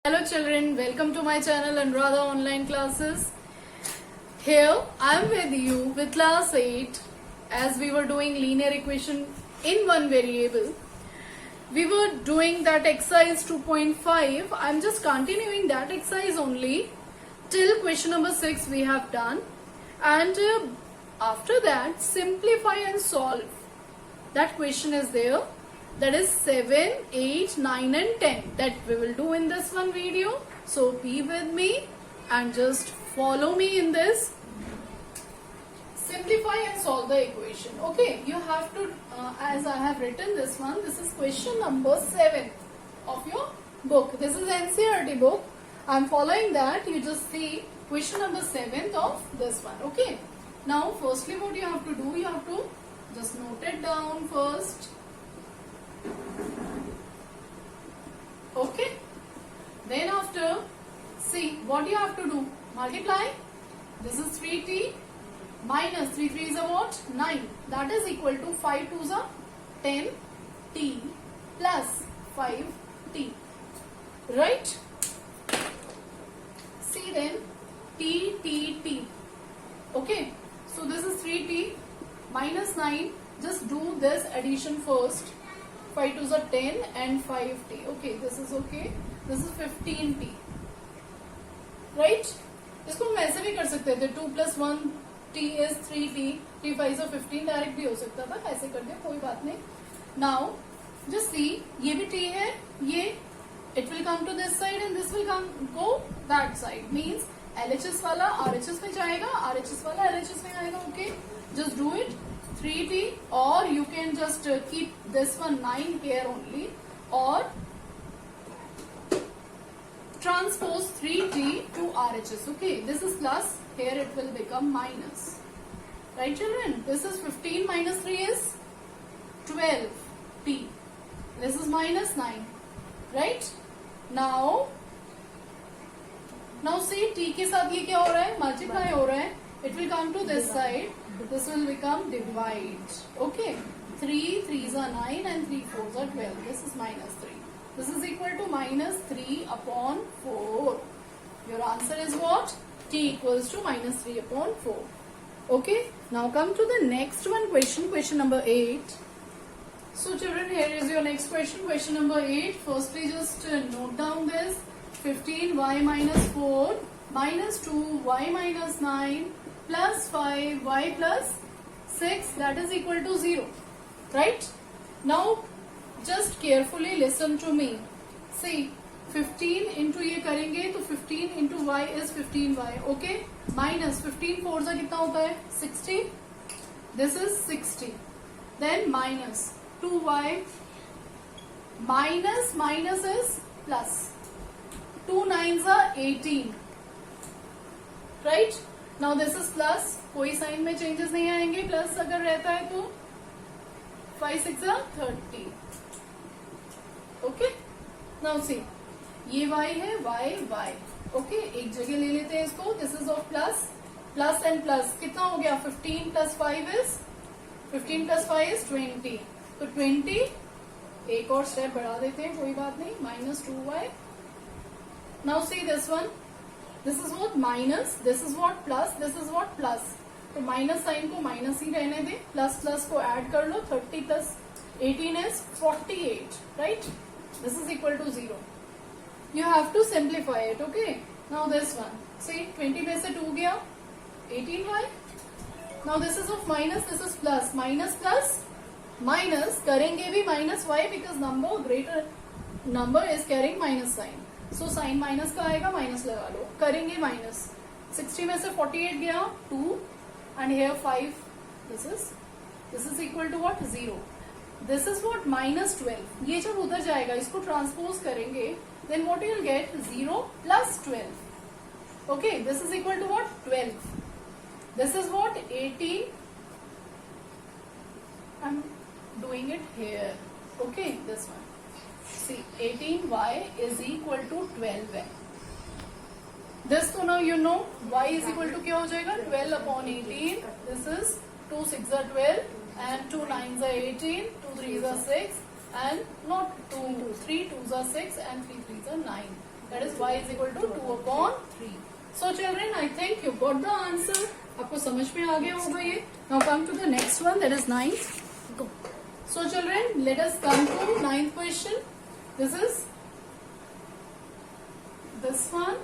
Hello children, welcome to my channel Anuradha Online Classes. Here I am with you with class 8 as we were doing linear equation in one variable. We were doing that exercise 2.5. I am just continuing that exercise only till question number 6 we have done, and after that simplify and solve. That question is there. That is 7, 8, 9 and 10 that we will do in this one video. So be with me and just follow me in this. Simplify and solve the equation. Okay, you have to, as I have written this one, this is question number 7 of your book. This is NCERT book. I am following that. You just see question number 7 of this one. Okay. Now firstly what you have to do, you have to just note it down first. Okay, then after, see what you have to do, multiply. This is 3t minus 3 3 is a what? 9. That is equal to 5 2s are 10t plus 5t. Right? See then, t. Okay, so this is 3t minus 9. Just do this addition first. 5 2s are 10 and 5t. Okay, this is okay. This is 15t. Right? इसको हम ऐसे भी कर सकते थे. 2 plus 1t is 3t. 3 5 are 15. Direct भी हो सकता था. ऐसे कर दिया, कोई बात नहीं. Now, just see. ये भी t है. ये it will come to this side and this will go that side. Means LHS वाला RHS में जाएगा. RHS वाला LHS में आएगा. Okay. Just do it. 3t, or you can just keep this one 9 here only, or transpose 3t to RHS. Okay, this is plus, here it will become minus. Right children? This is 15 minus 3 is 12t. This is minus 9. Right? Now see t के साथ ये क्या हो रहा है? Multiply हो रहा है. It will come to this side. This will become divide. Okay. 3 3s are 9 and 3 4s are 12. This is minus 3. This is equal to minus 3 upon 4. Your answer is what? T equals to minus 3 upon 4. Okay. Now come to the next one question. Question number 8. So children, here is your next question. Question number 8. Firstly just note down this. 15y minus 4 minus 2y minus 9 plus 5y plus 6, that is equal to 0. Right? Now just carefully listen to me. See, 15 into ये करेंगे तो 15 into y is 15y. Okay? Minus 15 4 से कितना होता है? 60. This is 60. Then minus 2y. Minus is plus. 2 9s are 18. Right? Now this is plus. कोई sign में changes नहीं आएंगे. प्लस अगर रहता है तो 5 6 are 30. Okay? Now see, ये y है, y. Okay? एक जगह ले लेते हैं इसको. This is of plus. Plus and plus कितना हो गया? 15 plus 5 is 20. तो 20. एक और स्टेप बढ़ा देते हैं, कोई बात नहीं. Minus 2y. Now see this one. This is what? Minus. This is what? Plus. This is what? Plus. तो माइनस साइन को माइनस ही रहने दे. प्लस प्लस को ऐड कर लो. 30 plus 18 is 48. Right? This is equal to 0. You have to simplify it. Okay? Now this one. See, 20 में से 2 गया. 18y. Now this is of minus. This is plus. Minus plus minus करेंगे भी minus y because greater number is carrying minus sign. So sign minus का आएगा, minus लगा लो. करेंगे minus. 60 में से 48 गया 2 and here 5. This is equal to what? 0. This is what? Minus 12. ये जब उधर जाएगा इसको ट्रांसपोज करेंगे, then what you will get? 0 plus 12. Okay, this is equal to what? 12. This is what? 18. I'm doing it here. Okay, this one. See, 18y is equal to 12y. This so now you know y is equal to क्या हो जाएगा? 12 upon 18. This is 2 6 are 12 and 2 9s are 18. 2 3s are 6 and not 2 3 2s are 6 and 3 3s are 9. That is y is equal to 2/3. So children, I think you got the answer. आपको समझ में आ गया होगा ये. Now come to the next one, that is 9th. Go. So children, let us come to 9th question. This is this one.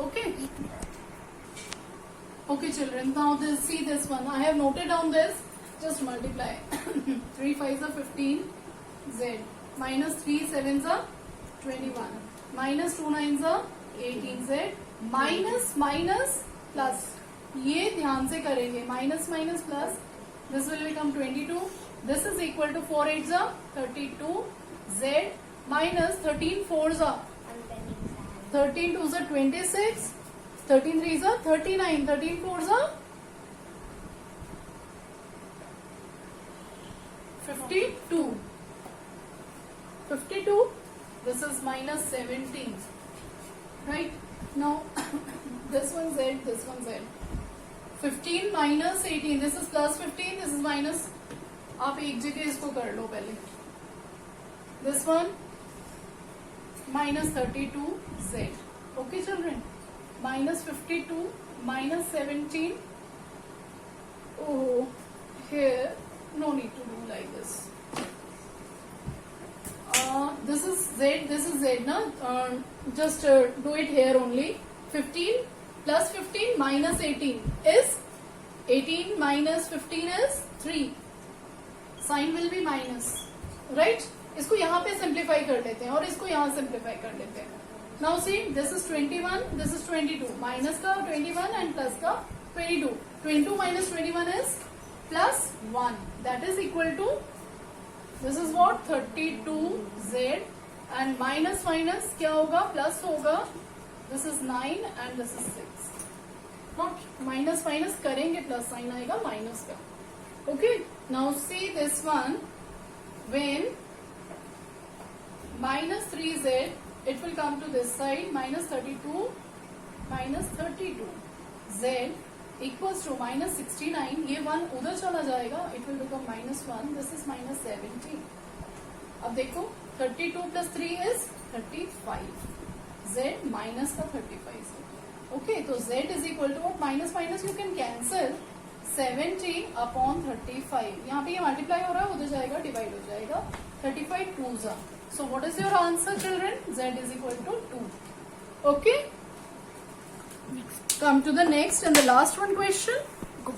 Okay. Okay children, now see this one. I have noted down this. Just multiply. 3 5s are 15 z minus 3 7s are 21 minus 2 9s are 18 z minus minus plus. ये ध्यान से करेंगे. Minus minus plus. This will become 22. This is equal to 4 8s are 32 z minus 13 4s are 13 2s are 26. 13 3s are 39. 13 4s are 52. 52. This is minus 17. Right? Now, this one z, this one z. 15 minus 18. This is plus 15. This is minus. आप एक जगह इसको कर लो पहले. This one minus 32 z. Okay, children? Minus 52 minus 17. Oh, here. No need to do like this. This is z, this is z, na? Just do it here only. 15 plus 15 minus 18 is 18 minus 15 is 3. Sign will be minus, right? इसको यहाँ पे simplify कर लेते हैं और इसको यहाँ simplify कर लेते हैं. Now see, this is 21, this is 22. Minus का 21 and plus का 22. 22 minus 21 is plus 1. That is equal to, this is what, 32z and minus minus क्या होगा, plus होगा. This is 9 and this is 6. Not minus minus करेंगे plus sign आएगा minus का. Okay. Now see this one. When minus 3z, it will come to this side. Minus 32 minus 32 z equals to minus 69. ये 1 उधर चला जाएगा. It will become minus 1. This is minus 17. अब देखो 32 plus 3 is 35. Z minus का 35 है. Okay, तो z is equal to what? Minus minus you can cancel. 17 upon 35. यहाँ पे ये multiply हो रहा है, उधर जाएगा, divide हो जाएगा. 35 2s are. So what is your answer, children? Z is equal to 2. Okay. Come to the next and the last one question. Go.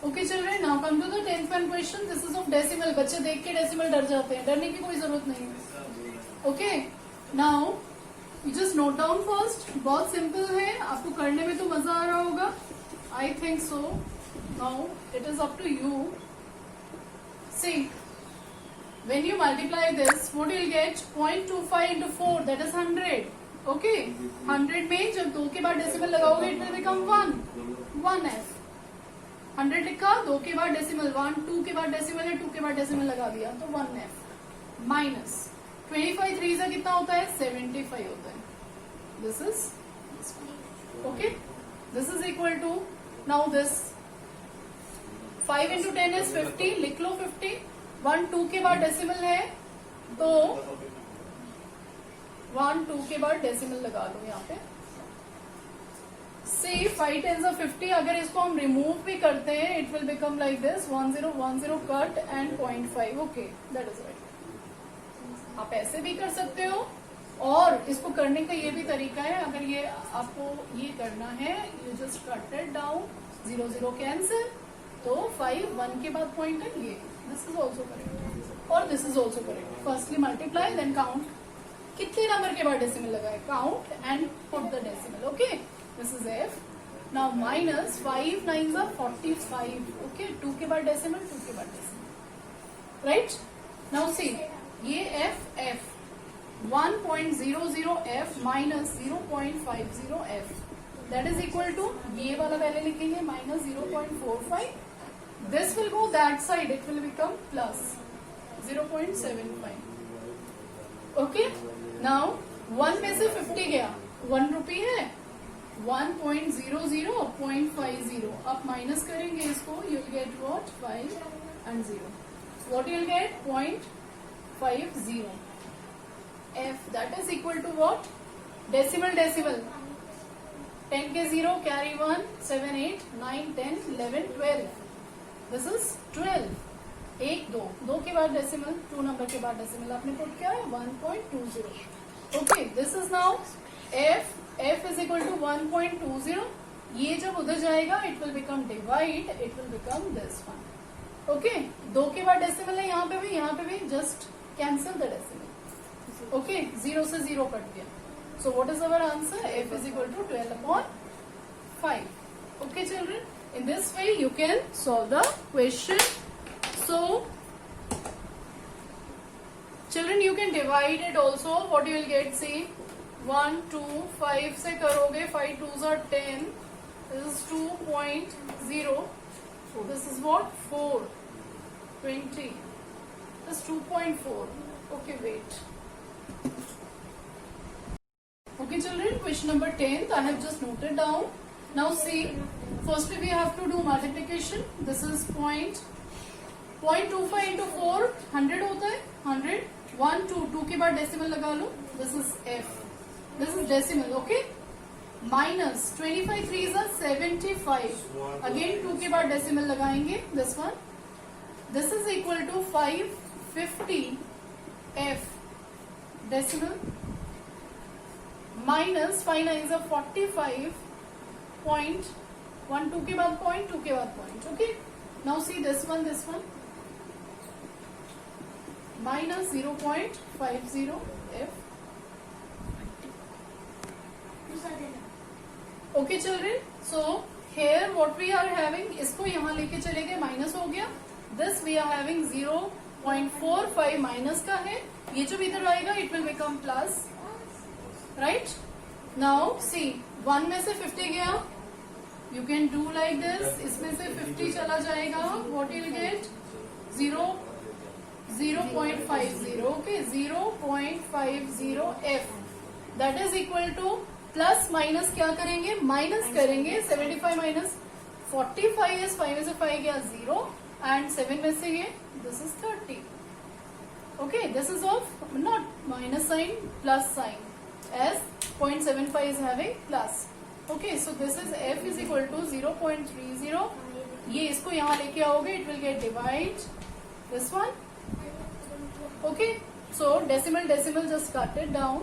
Okay, children. Now come to the 10th one question. This is of decimal. बच्चे देख के decimal डर जाते हैं. डरने की कोई जरूरत नहीं है. Okay. Now you just note down first. बहुत simple है. आपको करने में तो मजा आ रहा होगा. I think so. Now it is up to you. See. When you multiply this, what you will get? 0.25 into 4, that is 100. Okay? 100 में जब 2 के बाद डेसिमल लगाओगे, it will become 1. 1f. 100 लिखा, 2 के बाद डेसिमल 1, 2 के बाद डेसिमल है, 2 के बाद डेसिमल लगा दिया, तो 1f. Minus 25 3 से कितना होता है? 75 होता है. This is okay. This is equal to, now this 5 into 10 is 50. लिख लो 50. 1 2 के बाद डेसिमल है, तो 1 2 के बाद डेसिमल लगा लो यहाँ पे. See 5 10s are 50. अगर इसको हम रिमूव भी करते हैं, it will become like this. 1 0 1 0 cut and 0.5. Okay, that is right. आप ऐसे भी कर सकते हो और इसको करने का ये भी तरीका है. अगर ये आपको ये करना है, you just cut it down. 0 0 cancel. तो 5 1 के बाद पॉइंट है ये. This is also correct और this is also correct. Firstly multiply, then count. कितने नंबर के बाद डेसिमल लगाए? Count and put the decimal. Okay. This is f. Now minus 5 9s are 45. Okay. 2 के बाद डेसिमल, 2 के बाद डेसिमल. Right? Now see. ये f 1.00 f minus 0.50 f. That is equal to, ये वाला पहले लिखेंगे, minus 0.45. This will go that side. It will become plus 0.75. Okay. Now 1 में से 50 गया. 1 रुपी है. 1.00 0.50. आप माइनस करेंगे इसको. You will get what? 5 and 0. what you will get 0.50. F that is equal to what? Decimal 10 के 0 carry 1 7 8 9 10 11 12. This is 12. 1 2 2 के बाद डेसिमल, 2 नंबर के बाद डेसिमल आपने पुट किया है 1.20. Okay, this is now f is equal to 1.20. ये जब उधर जाएगा it will become divide, it will become this one. Okay, 2 के बाद डेसिमल है यहाँ पे भी just cancel the decimal. Okay, 0 से 0 कट गया. So what is our answer? F is equal to 12/5. Okay, children. In this way, you can solve the question. So, children, you can divide it also. What you will get? See, 1, 2, 5 से करोगे. 5 2s are 10. This is 2.0. So this is what? 4. 20. This is 2.4. Okay, wait. Okay, children, question number 10th I have just noted down. Now see, firstly we have to do multiplication. This is 0.25 into 4 100 होता है. 100 1 2 2 के बाद decimal लगा लो. This is F. This is decimal. Okay. Minus 25 3s are 75. Again 2 के बाद decimal लगाएंगे. This one. This is equal to 550 F decimal. Minus 5 9s are 45. Point 1 2 के बाद पॉइंट, 2 के बाद point. Okay, now see this one minus 0.50 F. Okay children, so here what we are having, इसको यहाँ लेके चले गए, माइनस हो गया. This we are having 0.45 minus का है. ये जो इधर आएगा it will become plus. Right, now see 1 में से 50 गया. You can do like this. इसमें से 50 चला जाएगा. What you will gate? 0.50. Okay, 0.50 F. That is equal two plus minus क्या करेंगे? माइनस करेंगे. 75 माइनस 45 इज 5 में से 5 गया 0 एंड 7 में से ये this is 30. Okay, this is of not minus sign, plus sign. As 0.75 is having plus. Okay, so this is F is equal to 0.30. ये इसको यहाँ लेके आओगे, it will get divide this one. Okay, so decimal just cut it down.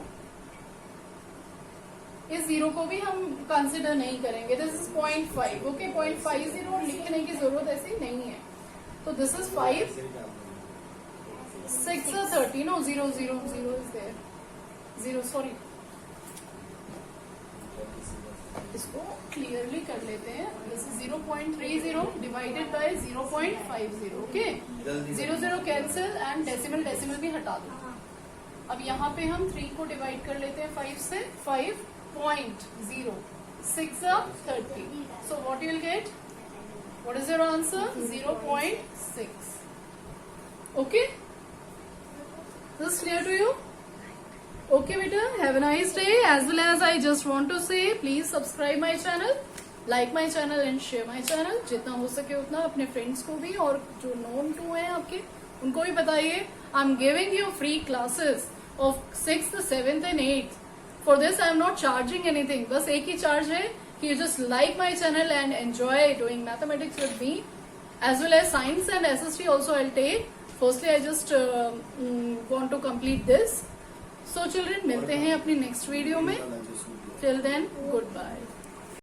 इस 0 को भी हम consider नहीं करेंगे. This is 0.5. Okay, 0.50 लिखने की जरूरत ऐसी नहीं है. तो this is 5. 6 or 30. No, 0 is there. 0, sorry. इसको क्लियरली कर लेते हैं. This is 0.30 divided by 0.50. Okay, 0 cancel and decimal भी हटा दो. अब यहाँ पे हम 3 को डिवाइड कर लेते हैं 5 से. 5.0 6 30. So what you will get? What is your answer? 0.6. Okay, this is clear to you? Okay beta, have a nice day. As well as I just want to say, please subscribe my channel, like my channel and share my channel. जितना हो सके उतना अपने friends को भी और जो known to हैं आपके उनको भी बताइए. I'm giving you free classes of 6th, 7th and 8th. For this I am not charging anything. बस एक ही charge है कि you just like my channel and enjoy doing mathematics with me. As well as science and SST also I'll take. Firstly I just want to complete this. So children, मिलते हैं अपनी next video में. Till then, goodbye.